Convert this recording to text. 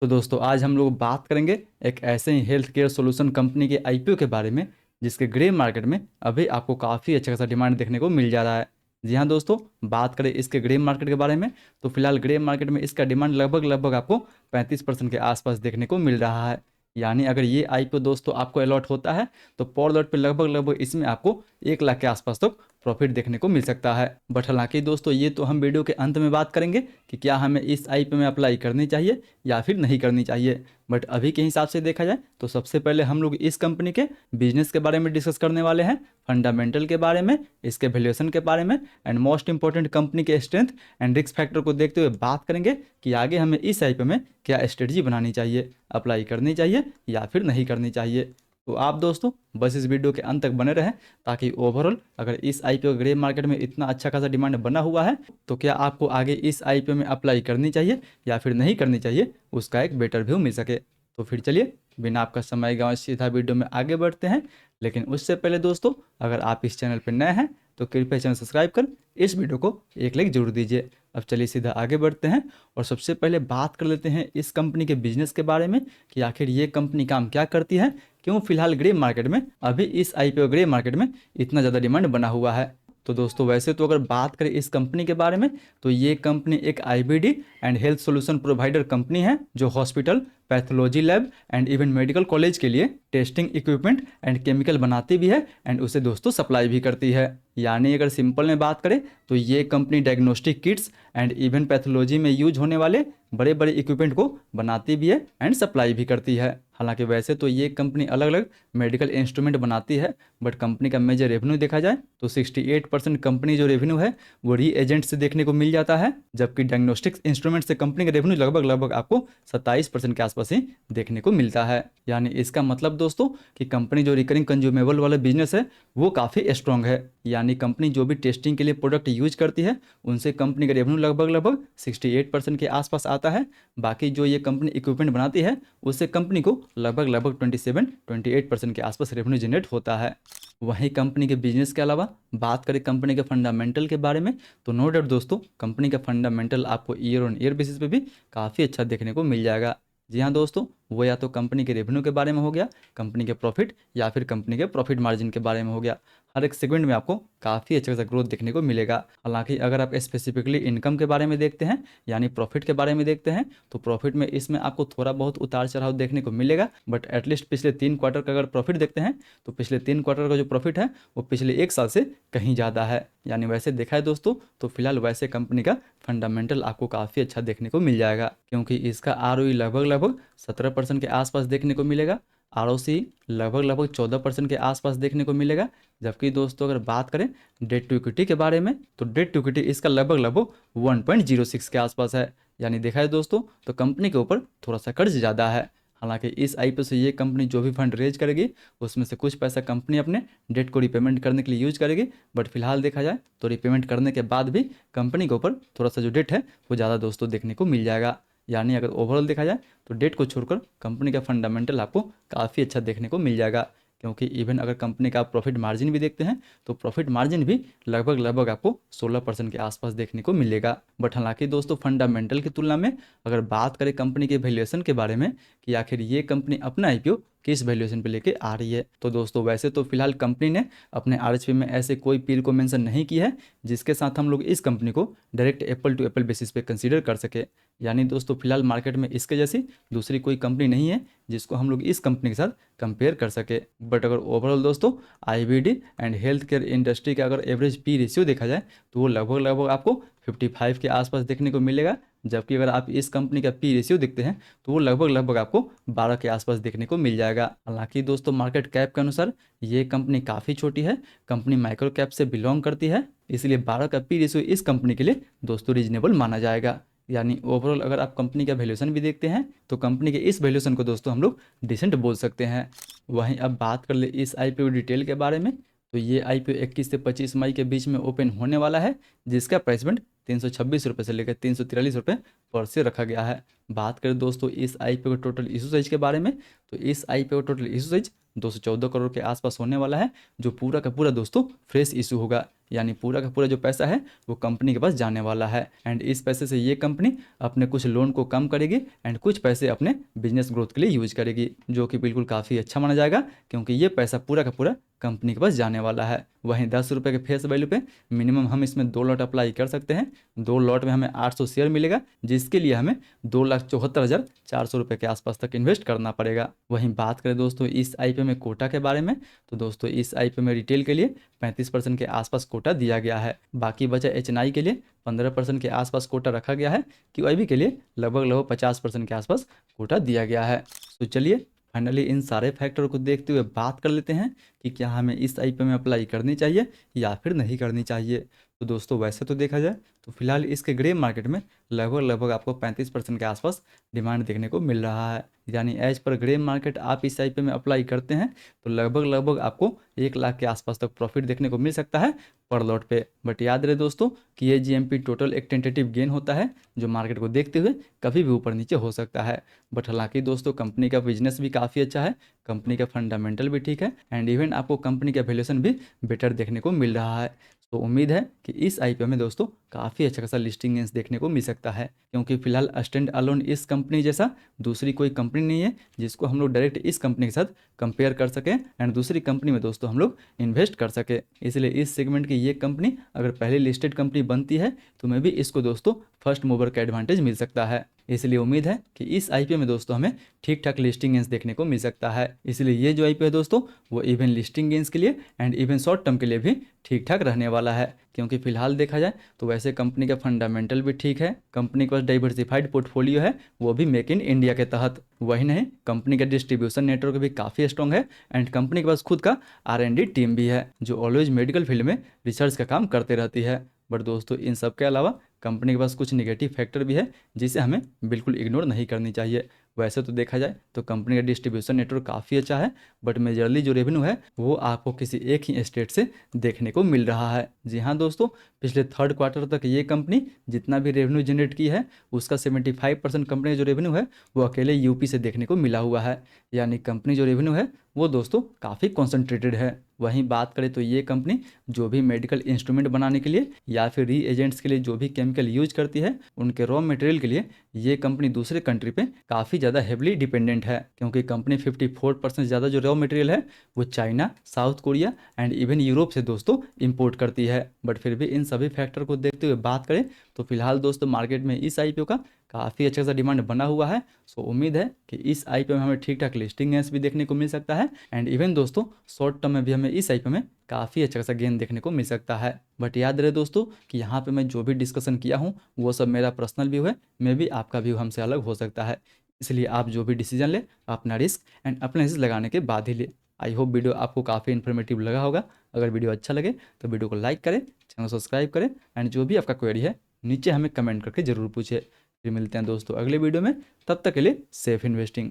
तो दोस्तों आज हम लोग बात करेंगे एक ऐसे ही हेल्थ केयर सोल्यूशन कंपनी के आईपीओ के बारे में जिसके ग्रे मार्केट में अभी आपको काफ़ी अच्छा खासा डिमांड देखने को मिल जा रहा है। जी हाँ दोस्तों, बात करें इसके ग्रे मार्केट के बारे में तो फिलहाल ग्रे मार्केट में इसका डिमांड लगभग लगभग आपको 35% के आसपास देखने को मिल रहा है। यानी अगर ये आईपीओ दोस्तों आपको अलॉट होता है तो पर लॉट पे लगभग लगभग इसमें आपको 1 लाख के आसपास तक प्रॉफिट देखने को मिल सकता है। बट हालांकि दोस्तों ये तो हम वीडियो के अंत में बात करेंगे कि क्या हमें इस आईपीओ में अप्लाई करनी चाहिए या फिर नहीं करनी चाहिए। बट अभी के हिसाब से देखा जाए तो सबसे पहले हम लोग इस कंपनी के बिजनेस के बारे में डिस्कस करने वाले हैं, फंडामेंटल के बारे में, इसके वैल्यूएशन के बारे में एंड मोस्ट इंपॉर्टेंट कंपनी के स्ट्रेंथ एंड रिस्क फैक्टर को देखते हुए बात करेंगे कि आगे हमें इस आईपीओ में क्या स्ट्रेटजी बनानी चाहिए, अप्लाई करनी चाहिए या फिर नहीं करनी चाहिए। तो आप दोस्तों बस इस वीडियो के अंत तक बने रहें ताकि ओवरऑल अगर इस आईपीओ ग्रे मार्केट में इतना अच्छा खासा डिमांड बना हुआ है तो क्या आपको आगे इस आईपीओ में अप्लाई करनी चाहिए या फिर नहीं करनी चाहिए उसका एक बेटर व्यू मिल सके। तो फिर चलिए बिना आपका समय गंवाए सीधा वीडियो में आगे बढ़ते हैं। लेकिन उससे पहले दोस्तों अगर आप इस चैनल पर नए हैं तो कृपया चैनल सब्सक्राइब कर इस वीडियो को एक लाइक जरूर दीजिए। अब चलिए सीधा आगे बढ़ते हैं और सबसे पहले बात कर लेते हैं इस कंपनी के बिजनेस के बारे में कि आखिर ये कंपनी काम क्या करती है, क्यों फिलहाल ग्रे मार्केट में अभी इस आईपीओ ग्रे मार्केट में इतना ज़्यादा डिमांड बना हुआ है। तो दोस्तों वैसे तो अगर बात करें इस कंपनी के बारे में तो ये कंपनी एक IBD and health solution provider company है जो hospital, pathology lab and even medical college के लिए टेस्टिंग इक्विपमेंट एंड केमिकल बनाती भी है एंड उसे दोस्तों सप्लाई भी करती है। यानी अगर सिंपल में बात करें तो ये company diagnostic Kitts and even pathology में यूज होने वाले बड़े बड़े इक्विपमेंट को बनाती भी है एंड सप्लाई भी करती है। हालांकि वैसे तो ये कंपनी अलग अलग मेडिकल इंस्ट्रूमेंट बनाती है बट कंपनी का मेजर रेवेन्यू देखा जाए तो 68% कंपनी जो रेवेन्यू है वो री एजेंट से देखने को मिल जाता है, जबकि डायग्नोस्टिक्स इंस्ट्रूमेंट से कंपनी का रेवेन्यू लगभग लगभग आपको 27% के आसपास ही देखने को मिलता है। यानी इसका मतलब दोस्तों कि कंपनी जो रिकरिंग कंज्यूमेबल वाला बिजनेस है वो काफ़ी स्ट्रॉन्ग है। यानी कंपनी जो भी टेस्टिंग के लिए प्रोडक्ट यूज करती है उनसे कंपनी का रेवेन्यू लगभग लगभग 68% के आसपास आता है। बाकी जो ये कंपनी इक्विपमेंट बनाती है उससे कंपनी को लगभग लगभग 27-28% के आसपास रेवेन्यू जनरेट होता है। वहीं कंपनी के बिजनेस के अलावा बात करें कंपनी के फंडामेंटल के बारे में तो नो डाउट दोस्तों कंपनी का फंडामेंटल आपको ईयर ऑन ईयर बेसिस पे भी काफ़ी अच्छा देखने को मिल जाएगा। जी हाँ दोस्तों, वो या तो कंपनी के रेवेन्यू के बारे में हो गया, कंपनी के प्रॉफिट या फिर कंपनी के प्रॉफिट मार्जिन के बारे में हो गया। हर एक सेगमेंट में आपको काफ़ी अच्छा खासा ग्रोथ देखने को मिलेगा। हालांकि अगर आप स्पेसिफिकली इनकम के बारे में देखते हैं यानी प्रॉफिट के बारे में देखते हैं तो प्रॉफिट में इसमें आपको थोड़ा बहुत उतार चढ़ाव देखने को मिलेगा। बट एटलीस्ट पिछले 3 क्वार्टर का अगर प्रॉफिट देखते हैं तो पिछले 3 क्वार्टर का जो प्रॉफिट है वो पिछले 1 साल से कहीं ज़्यादा है। यानी वैसे देखा है दोस्तों तो फिलहाल वैसे कंपनी का फंडामेंटल आपको काफ़ी अच्छा देखने को मिल जाएगा, क्योंकि इसका आरओई लगभग लगभग 17% के आसपास देखने को मिलेगा, आरओसी लगभग लगभग 14% के आसपास देखने को मिलेगा। जबकि दोस्तों अगर बात करें डेट टू इक्विटी के बारे में तो डेट टू इक्विटी इसका लगभग लगभग 1.06 के आसपास है। यानी देखा है दोस्तों तो कंपनी के ऊपर थोड़ा सा कर्ज ज़्यादा है। हालांकि इस आईपीओ से ये कंपनी जो भी फंड रेज करेगी उसमें से कुछ पैसा कंपनी अपने डेट को रिपेमेंट करने के लिए यूज करेगी। बट फिलहाल देखा जाए तो रिपेमेंट करने के बाद भी कंपनी के ऊपर थोड़ा सा जो डेट है वो ज़्यादा दोस्तों देखने को मिल जाएगा। यानी अगर ओवरऑल देखा जाए तो डेट को छोड़कर कंपनी का फंडामेंटल आपको काफ़ी अच्छा देखने को मिल जाएगा, क्योंकि इवन अगर कंपनी का आप प्रॉफिट मार्जिन भी देखते हैं तो प्रॉफिट मार्जिन भी लगभग लगभग आपको 16% के आसपास देखने को मिलेगा। बट हालांकि दोस्तों फंडामेंटल की तुलना में अगर बात करें कंपनी के वैल्यूएशन के बारे में कि आखिर ये कंपनी अपना आईपीओ किस वैल्यूएशन पे लेके आ रही है, तो दोस्तों वैसे तो फिलहाल कंपनी ने अपने आरएचपी में ऐसे कोई पीर को मेंशन नहीं की है जिसके साथ हम लोग इस कंपनी को direct apple to apple basis पे कंसीडर कर सके। यानी दोस्तों फिलहाल मार्केट में इसके जैसी दूसरी कोई कंपनी नहीं है जिसको हम लोग इस कंपनी के साथ कंपेयर कर सके। बट अगर ओवरऑल दोस्तों IBD and health care industry का अगर एवरेज पी रेशियो देखा जाए तो वो लगभग लगभग आपको 55 के आसपास देखने को मिलेगा। जबकि अगर आप इस कंपनी का पी रेशियो देखते हैं तो वो लगभग लगभग आपको 12 के आसपास देखने को मिल जाएगा। हालांकि दोस्तों मार्केट कैप के अनुसार ये कंपनी काफ़ी छोटी है, कंपनी माइक्रो कैप से बिलोंग करती है, इसलिए 12 का पी रेशियो इस कंपनी के लिए दोस्तों रीजनेबल माना जाएगा। यानी ओवरऑल अगर आप कंपनी का वैल्यूएशन भी देखते हैं तो कंपनी के इस वैल्यूएशन को दोस्तों हम लोग डिसेंट बोल सकते हैं। वहीं अब बात कर ले इस आईपीओ डिटेल के बारे में तो ये आईपीओ 21 से 25 मई के बीच में ओपन होने वाला है, जिसका प्राइस बैंड 326 रुपये से लेकर 343 रुपये पर शेयर रखा गया है। बात करें दोस्तों इस आईपीओ के टोटल इशू साइज के बारे में तो इस IPO total issue size 214 crore के आसपास होने वाला है, जो पूरा का पूरा दोस्तों फ्रेश इशू होगा। यानी पूरा का पूरा जो पैसा है वो कंपनी के पास जाने वाला है। एंड इस पैसे से ये कंपनी अपने कुछ लोन को कम करेगी एंड कुछ पैसे अपने बिजनेस ग्रोथ के लिए यूज करेगी, जो कि बिल्कुल काफ़ी अच्छा माना जाएगा, क्योंकि ये पैसा पूरा का पूरा कंपनी के पास जाने वाला है। वहीं 10 रुपये के फेस वैल्यू पे मिनिमम हम इसमें 2 लॉट अप्लाई कर सकते हैं। 2 लॉट में हमें 800 शेयर मिलेगा, जिसके लिए हमें 2,74,400 रुपये के आसपास तक इन्वेस्ट करना पड़ेगा। वहीं बात करें दोस्तों इस आईपीओ में कोटा के बारे में, तो दोस्तों इस आईपीओ में रिटेल के लिए 35% के आसपास कोटा दिया गया है। बाकी बचा एचएनआई के लिए 15% के आसपास कोटा रखा गया है। क्यूआईबी के लिए लगभग 50% के आसपास कोटा दिया गया है। तो चलिए फाइनली इन सारे फैक्टर को देखते हुए बात कर लेते हैं कि क्या हमें इस आईपीओ में अप्लाई करनी चाहिए या फिर नहीं करनी चाहिए। तो दोस्तों वैसे तो देखा जाए तो फिलहाल इसके ग्रे मार्केट में लगभग आपको 35% के आसपास डिमांड देखने को मिल रहा है। यानी एज पर ग्रे मार्केट आप इस आईपीओ में अप्लाई करते हैं तो लगभग आपको 1 लाख के आसपास तक प्रॉफिट देखने को मिल सकता है पर लॉट पे। बट याद रहे दोस्तों कि ये जीएमपी टोटल एक टेंटेटिव गेन होता है, जो मार्केट को देखते हुए कभी भी ऊपर नीचे हो सकता है। बट हालांकि दोस्तों कंपनी का बिजनेस भी काफ़ी अच्छा है, कंपनी का फंडामेंटल भी ठीक है एंड इवन आपको कंपनी का वैल्यूएशन भी बेटर देखने को मिल रहा है। तो उम्मीद है कि इस आईपीओ में दोस्तों काफ़ी अच्छा खासा लिस्टिंग गेंस देखने को मिल सकता है, क्योंकि फिलहाल स्टैंड अलोन इस कंपनी जैसा दूसरी कोई कंपनी नहीं है जिसको हम लोग डायरेक्ट इस कंपनी के साथ कंपेयर कर सकें एंड दूसरी कंपनी में दोस्तों हम लोग इन्वेस्ट कर सके। इसलिए इस सेगमेंट की ये कंपनी अगर पहले लिस्टेड कंपनी बनती है तो मैं भी इसको दोस्तों फर्स्ट मूवर का एडवांटेज मिल सकता है। इसलिए उम्मीद है कि इस आईपीओ में दोस्तों हमें ठीक ठाक लिस्टिंग गेंस देखने को मिल सकता है। इसलिए ये जो आईपीओ है दोस्तों वो इवन लिस्टिंग गेंस के लिए एंड इवन शॉर्ट टर्म के लिए भी ठीक ठाक रहने वाला है, क्योंकि फिलहाल देखा जाए तो वैसे कंपनी का फंडामेंटल भी ठीक है, कंपनी के पास डाइवर्सिफाइड पोर्टफोलियो है वो भी मेक इन इंडिया के तहत। वही नहीं, कंपनी का डिस्ट्रीब्यूशन नेटवर्क भी काफ़ी स्ट्रॉन्ग है एंड कंपनी के पास खुद का R&D टीम भी है जो ऑलवेज मेडिकल फील्ड में रिसर्च का काम करते रहती है। बट दोस्तों इन सब के अलावा कंपनी के पास कुछ निगेटिव फैक्टर भी है जिसे हमें बिल्कुल इग्नोर नहीं करनी चाहिए। वैसे तो देखा जाए तो कंपनी का डिस्ट्रीब्यूशन नेटवर्क काफ़ी अच्छा है, बट मेजरली जो रेवेन्यू है वो आपको किसी एक ही स्टेट से देखने को मिल रहा है। जी हाँ दोस्तों, पिछले 3rd क्वार्टर तक ये कंपनी जितना भी रेवेन्यू जनरेट की है उसका 75% कंपनी का जो रेवेन्यू है वो अकेले यूपी से देखने को मिला हुआ है। यानी कंपनी जो रेवेन्यू है वो दोस्तों काफ़ी कॉन्सेंट्रेटेड है। वहीं बात करें तो ये कंपनी जो भी मेडिकल इंस्ट्रूमेंट बनाने के लिए या फिर रीएजेंट्स के लिए जो भी केमिकल यूज करती है उनके रॉ मटेरियल के लिए ये कंपनी दूसरे कंट्री पे काफ़ी ज़्यादा हेवली डिपेंडेंट है, क्योंकि कंपनी 54% ज़्यादा जो रॉ मटेरियल है वो China, south Korea and even Europe से दोस्तों इंपोर्ट करती है। बट फिर भी इन सभी फैक्टर को देखते हुए बात करें तो फिलहाल दोस्तों मार्केट में इस आईपीओ का काफ़ी अच्छा सा डिमांड बना हुआ है। सो उम्मीद है कि इस आईपीओ में हमें ठीक ठाक लिस्टिंग गेंस भी देखने को मिल सकता है एंड इवन दोस्तों शॉर्ट टर्म में भी हमें इस आईपीओ में काफ़ी अच्छा खासा गेन देखने को मिल सकता है। बट याद रहे दोस्तों कि यहाँ पे मैं जो भी डिस्कशन किया हूँ वो सब मेरा पर्सनल व्यू है, मे भी आपका व्यू हमसे अलग हो सकता है। इसलिए आप जो भी डिसीजन ले अपना रिस्क एंड अपना रिस्क लगाने के बाद ही ले। आई होप वीडियो आपको काफ़ी इन्फॉर्मेटिव लगा होगा। अगर वीडियो अच्छा लगे तो वीडियो को लाइक करें, चैनल सब्सक्राइब करें एंड जो भी आपका क्वेरी है नीचे हमें कमेंट करके ज़रूर पूछे। फिर मिलते हैं दोस्तों अगले वीडियो में, तब तक के लिए सेफ इन्वेस्टिंग।